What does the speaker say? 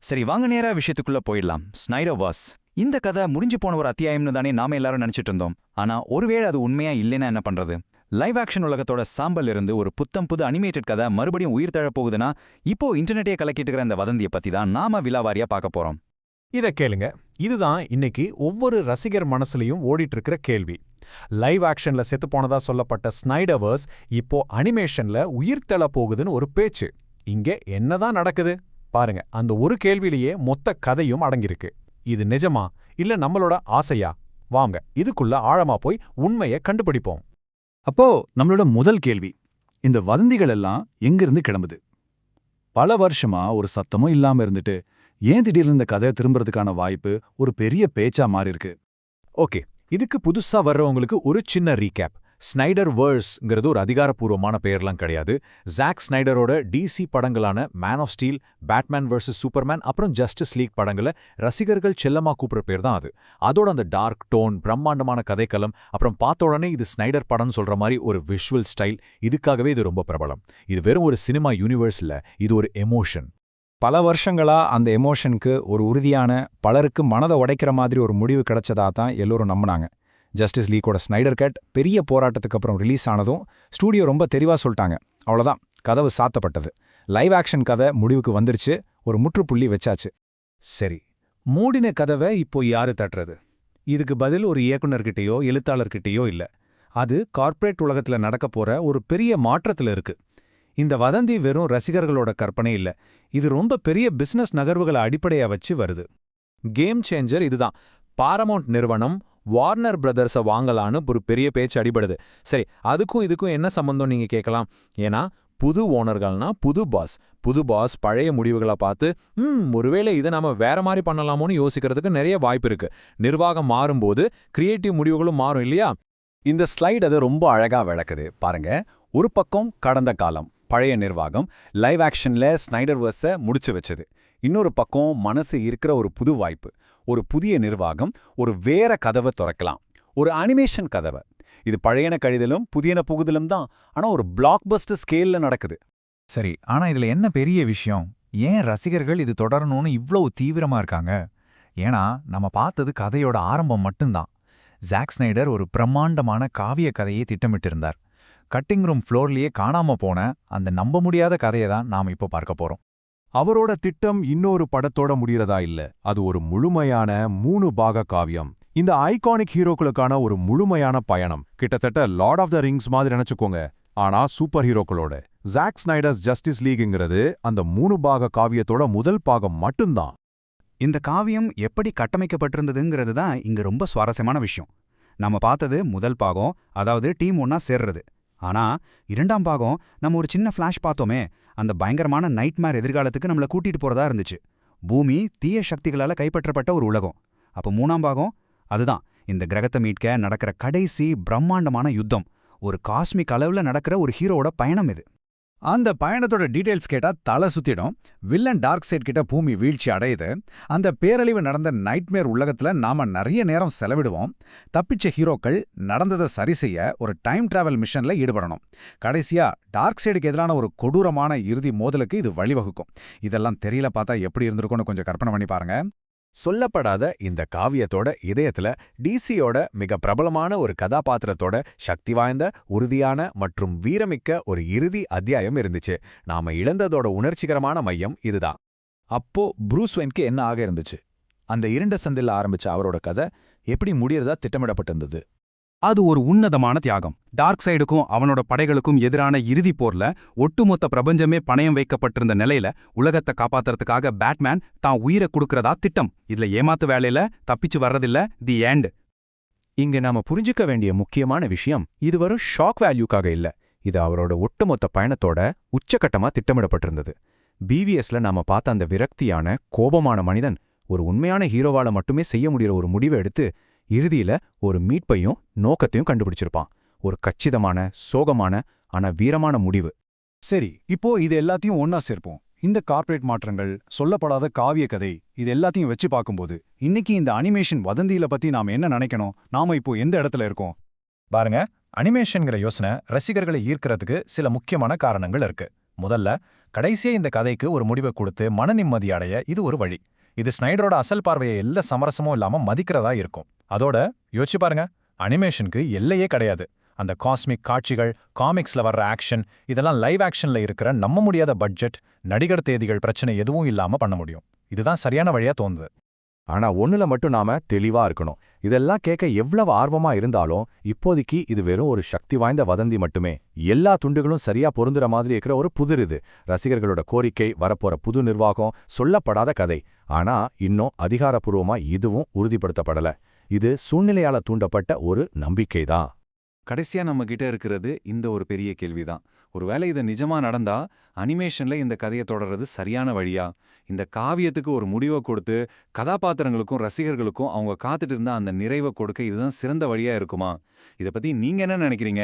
சரி, வாங்க நேரா விஷயத்துக்குள்ள போயிடலாம். ஸ்னைடர்வர்ஸ். இந்த கதை முடிஞ்சு போன ஒரு அத்தியாயம்னு தானே நாம எல்லாரும் நினைச்சிட்டு இருந்தோம். ஆனா ஒருவேளை அது உண்மையா இல்லைன்னா என்ன பண்றது? லைவ் ஆக்ஷன் உலகத்தோட சாம்பல் இருந்து ஒரு புத்தம் புது அனிமேட்டட் கதை மறுபடியும் உயிர் தழப் போகுதுன்னா, இப்போ இன்டர்நெட்டே கலக்கிட்டு இருக்கிற இந்த வதந்தியை பத்தி தான் நாம விலாவாரியா பார்க்க போறோம். இத கேளுங்க. இதுதான் இன்னைக்கு ஒவ்வொரு ரசிகர் மனசுலயும் ஓடிட்டு இருக்கிற கேள்வி. லைவ் ஆக்ஷன்ல செத்து போனதா சொல்லப்பட்ட ஸ்னைடர்வர்ஸ் இப்போ அனிமேஷன்ல உயிர் தள்ள போகுதுன்னு ஒரு பேச்சு. இங்க என்னதான் நடக்குது பாருங்க. அந்த ஒரு கேள்வியிலேயே மொத்த கதையும் அடங்கியிருக்கு. இது நிஜமா இல்ல நம்மளோட ஆசையா? வாங்க இதுக்குள்ள ஆழமா போய் உண்மையை கண்டுபிடிப்போம். அப்போ நம்மளோட முதல் கேள்வி, இந்த வதந்திகள் எல்லாம் எங்கிருந்து கிளம்புது? பல வருஷமா ஒரு சத்தமும் இல்லாம இருந்துட்டு ஏன் திடீர்னு இந்த கதை திரும்புறதுக்கான வாய்ப்பு ஒரு பெரிய பேச்சா மாறி இருக்கு? ஓகே, இதுக்கு புதுசா வர்றவங்களுக்கு ஒரு சின்ன ரீகேப். ஸ்னைடர்வர்ஸ்ங்கிறது ஒரு அதிகாரப்பூர்வமான பெயர்லாம் கிடையாது. ஜாக் ஸ்னைடரோட டிசி படங்களான Man of Steel, Batman vs Superman, அப்புறம் ஜஸ்டிஸ் லீக் படங்களை ரசிகர்கள் செல்லமா கூப்பிடுற பேர் தான் அது. அதோட அந்த டார்க் டோன், பிரம்மாண்டமான கதைக்களம், அப்புறம் பார்த்த உடனே இது ஸ்னைடர் படம்னு சொல்ற மாதிரி ஒரு விஷுவல் ஸ்டைல், இதுக்காகவே இது ரொம்ப பிரபலம். இது வெறும் ஒரு சினிமா யூனிவர்ஸ் இல்ல, இது ஒரு எமோஷன். பல வருஷங்களா அந்த எமோஷனுக்கு ஒரு உறுதியான, பலருக்கு மனதை உடைக்கிற மாதிரி ஒரு முடிவு கிடைச்சதா தான் எல்லோரும் நம்பினாங்க. ஜஸ்டிஸ் லீக்கோட ஸ்னைடர் கட் பெரிய போராட்டத்துக்கு அப்புறம் ரிலீஸ் ஆனதும் ஸ்டூடியோ ரொம்ப தெளிவாக சொல்லிட்டாங்க, அவ்வளோதான், கதவு சாத்தப்பட்டது. லைவ் ஆக்ஷன் கதை முடிவுக்கு வந்துருச்சு, ஒரு முற்றுப்புள்ளி வச்சாச்சு. சரி, மூடின கதவை இப்போ யாரு தட்டுறது? இதுக்கு பதில் ஒரு இயக்குனர்கிட்டயோ எழுத்தாளர்கிட்டயோ இல்ல. அது கார்ப்பரேட் உலகத்துல நடக்க போற ஒரு பெரிய மாற்றத்துல இருக்கு. இந்த வதந்தி வெறும் ரசிகர்களோட கற்பனை இல்ல, இது ரொம்ப பெரிய பிசினஸ் நகர்வுகளை அடிப்படையா வச்சு வருது. கேம் சேஞ்சர் இதுதான். பாரமவுண்ட் நிறுவனம் வார்னர் பிரதர்ஸை வாங்கலான்னு ஒரு பெரிய பேச்சு அடிபடுது. சரி, அதுக்கும் இதுக்கும் என்ன சம்பந்தம் நீங்க கேட்கலாம். ஏன்னா புது ஓனர்கள்னா புது பாஸ் பழைய முடிவுகளை பார்த்து ஒருவேளை இதை நாம வேற மாதிரி பண்ணலாமோன்னு யோசிக்கிறதுக்கு நிறைய வாய்ப்பு இருக்கு. நிர்வாகம் மாறும்போது கிரியேட்டிவ் முடிவுகளும் மாறும் இல்லையா? இந்த ஸ்லைட் அதை ரொம்ப அழகா விளக்குது பாருங்க. ஒரு பக்கம் கடந்த காலம், பழைய நிர்வாகம் லைவ் ஆக்ஷன்ல ஸ்னைடர்வர்ஸை முடிச்சு வச்சது. இன்னொரு பக்கம் மனசு இருக்கிற ஒரு புது வாய்ப்பு, ஒரு புதிய நிர்வாகம், ஒரு வேற கதவை திறக்கலாம், ஒரு அனிமேஷன் கதவை. இது பழையன கழிதலும் புதியன புகுதலும் தான், ஆனா ஒரு பிளாக்பஸ்டர் ஸ்கேல்ல நடக்குது. சரி, ஆனா இதுல என்ன பெரிய விஷயம்? ஏன் ரசிகர்கள் இது தொடரணும்னு இவ்வளவு தீவிரமா இருக்காங்க? ஏன்னா நம்ம பார்த்தது கதையோட ஆரம்பம் மட்டும்தான். ஜாக் ஸ்னைடர் ஒரு பிரம்மாண்டமான காவிய கதையை திட்டமிட்டிருந்தார். கட்டிங் ரூம் ஃப்ளோர்லயே காணாம போன அந்த நம்ப முடியாத கதையை தான் நாம இப்போ பார்க்க போறோம். அவரோட திட்டம் இன்னொரு படத்தோட முடியறதா இல்ல, அது ஒரு முழுமையான 3 பாக காவியம். இந்த ஐகானிக் ஹீரோக்களுக்கான ஒரு முழுமையான பயணம். கிட்டத்தட்ட லார்ட் ஆஃப் த ரிங்ஸ் மாதிரி நினைச்சுக்கோங்க, ஆனா சூப்பர் ஹீரோக்களோட. ஜாக் ஸ்னைடர்ஸ் ஜஸ்டிஸ் லீக்ங்கிறது அந்த 3 பாக காவியத்தோட முதல் பாகம் மட்டும்தான். இந்த காவியம் எப்படி கட்டமைக்கப்பட்டிருந்ததுங்கிறது தான் இங்க ரொம்ப சுவாரஸ்யமான விஷயம். நம்ம பார்த்தது முதல் பாகம், அதாவது டீம் ஒன்னா சேர்றது. ஆனா இரண்டாம் பாகம் நம்ம ஒரு சின்ன ஃபிளாஷ் பார்த்தோமே, அந்த பயங்கரமான நைட்மேர் எதிர்காலத்துக்கு நம்மளை கூட்டிட்டு போறதா இருந்துச்சு. பூமி தீய சக்திகளால கைப்பற்றப்பட்ட ஒரு உலகம். அப்ப மூணாம் பாகம் அதுதான், இந்த கிரகத்தை மீட்க நடக்கிற கடைசி பிரம்மாண்டமான யுத்தம். ஒரு காஸ்மிக் அளவுல நடக்கிற ஒரு ஹீரோவோட பயணம் இது. அந்த பயணத்தோட டீடைல்ஸ் கேட்டா தலை சுத்திடும். வில்லன் டார்க் சைட் கிட்ட பூமி வீழ்ச்சி அடையுது. அந்த பேரழிவு நடந்த நைட்மேர் உலகத்துல நாம நிறைய நேரம் செலவிடுவோம். தப்பிச்ச ஹீரோக்கள் நடந்ததை சரி செய்ய ஒரு டைம் டிராவல் மிஷன்ல ஈடுபடணும். கடைசியா டார்க் சைடுக்கு எதிரான ஒரு கொடூரமான இறுதி மோதலுக்கு இது வழிவகுக்கும். இதெல்லாம் தெரியல பார்த்தா எப்படி இருந்திருக்கும்னு கொஞ்சம் கற்பனை பண்ணி பாருங்க. சொல்லப்படாத இந்த காவியத்தோட இதயத்துல டிசியோட மிக பிரபலமான ஒரு கதாபாத்திரத்தோட சக்தி வாய்ந்த, உறுதியான மற்றும் வீரமிக்க ஒரு இறுதி அத்தியாயம் இருந்துச்சு. நாம இழந்ததோட உணர்ச்சிகரமான மையம் இதுதான். அப்போ ப்ரூஸ் வெயினுக்கு என்ன ஆக இருந்துச்சு? அந்த இருண்ட சந்தில் ஆரம்பிச்ச அவரோட கதை எப்படி முடியறதா திட்டமிடப்பட்டிருந்தது? அது ஒரு உன்னதமான தியாகம். டார்க் சைடுக்கும் அவனோட படைகளுக்கும் எதிரான இறுதிப் போர்ல ஒட்டுமொத்த பிரபஞ்சமே பணயம் வைக்கப்பட்டிருந்த நிலையில உலகத்தை காப்பாத்துறதுக்காக பேட்மேன் தான் உயிரை கொடுக்கறதா திட்டம். இதுல ஏமாத்து வேலையில தப்பிச்சு வர்றதில்ல. The end. இங்க நாம புரிஞ்சுக்க வேண்டிய முக்கியமான விஷயம், இது வரும் ஷாக் வேல்யூக்காக இல்ல, இது அவரோட ஒட்டுமொத்த பயணத்தோட உச்சகட்டமா திட்டமிடப்பட்டிருந்தது. பிவிஎஸ்ல நாம பார்த்த அந்த விரக்தியான, கோபமான மனிதன் ஒரு உண்மையான ஹீரோவால மட்டுமே செய்ய முடியற ஒரு முடிவை எடுத்து இறுதியில ஒரு மீட்பையும் நோக்கத்தையும் கண்டுபிடிச்சிருப்பான். ஒரு கச்சிதமான, சோகமான, ஆனா வீரமான முடிவு. சரி, இப்போ இது எல்லாத்தையும் ஒன்னா சேர்ப்போம். இந்த கார்ப்பரேட் மாற்றங்கள், சொல்லப்படாத காவிய கதை, இது எல்லாத்தையும் வச்சு பார்க்கும்போது இன்னைக்கு இந்த அனிமேஷன் வதந்தியில பத்தி நாம என்ன நினைக்கணும்? நாம இப்போ எந்த இடத்துல இருக்கோம்? பாருங்க, அனிமேஷன்கிற யோசனை ரசிகர்களை ஈர்க்கிறதுக்கு சில முக்கியமான காரணங்கள் இருக்கு. முதல்ல கடைசியா இந்த கதைக்கு ஒரு முடிவை கொடுத்து மன நிம்மதி அடைய இது ஒரு வழி. இது ஸ்னைடரோட அசல் பார்வையை எல்லா சமரசமும் இல்லாம மதிக்கிறதா இருக்கும். அதோட யோசிச்சு பாருங்க, அனிமேஷனுக்கு எல்லையே கிடையாது. அந்த காஸ்மிக் காட்சிகள், காமிக்ஸ்ல வர்ற ஆக்ஷன், இதெல்லாம் லைவ் ஆக்ஷன்ல இருக்கிற நம்ப முடியாத பட்ஜெட், நடிகர் தேதிகள் பிரச்சனை எதுவும் இல்லாம பண்ண முடியும். இதுதான் சரியான வழியா தோணுது. ஆனா ஒண்ணுல மட்டும் நாம தெளிவா இருக்கணும். இதெல்லாம் கேட்க எவ்வளவு ஆர்வமா இருந்தாலும் இப்போதைக்கு இது வெறும் ஒரு சக்தி வாய்ந்த வதந்தி மட்டுமே. எல்லா துண்டுகளும் சரியா பொருந்துற மாதிரி இருக்கிற ஒரு புதிர் இது. ரசிகர்களோட கோரிக்கை, வரப்போற புது நிர்வாகம், சொல்லப்படாத கதை. ஆனா இன்னும் அதிகாரப்பூர்வமா இதுவும் உறுதிப்படுத்தப்படல. இது சூழ்நிலையால தூண்டப்பட்ட ஒரு நம்பிக்கைதான். கடைசியா நம்ம கிட்ட இருக்கிறது இந்த ஒரு பெரிய கேள்விதான். ஒருவேளை இது நிஜமா நடந்தா அனிமேஷன்ல இந்த கதையை தொடர்றது சரியான வழியா? இந்த காவியத்துக்கு ஒரு முடிவை கொடுத்து கதாபாத்திரங்களுக்கும் ரசிகர்களுக்கும் அவங்க காத்துட்டு இருந்த அந்த நிறைவை கொடுக்க இதுதான் சிறந்த வழியா இருக்குமா? இதை பத்தி நீங்க என்ன நினைக்கிறீங்க?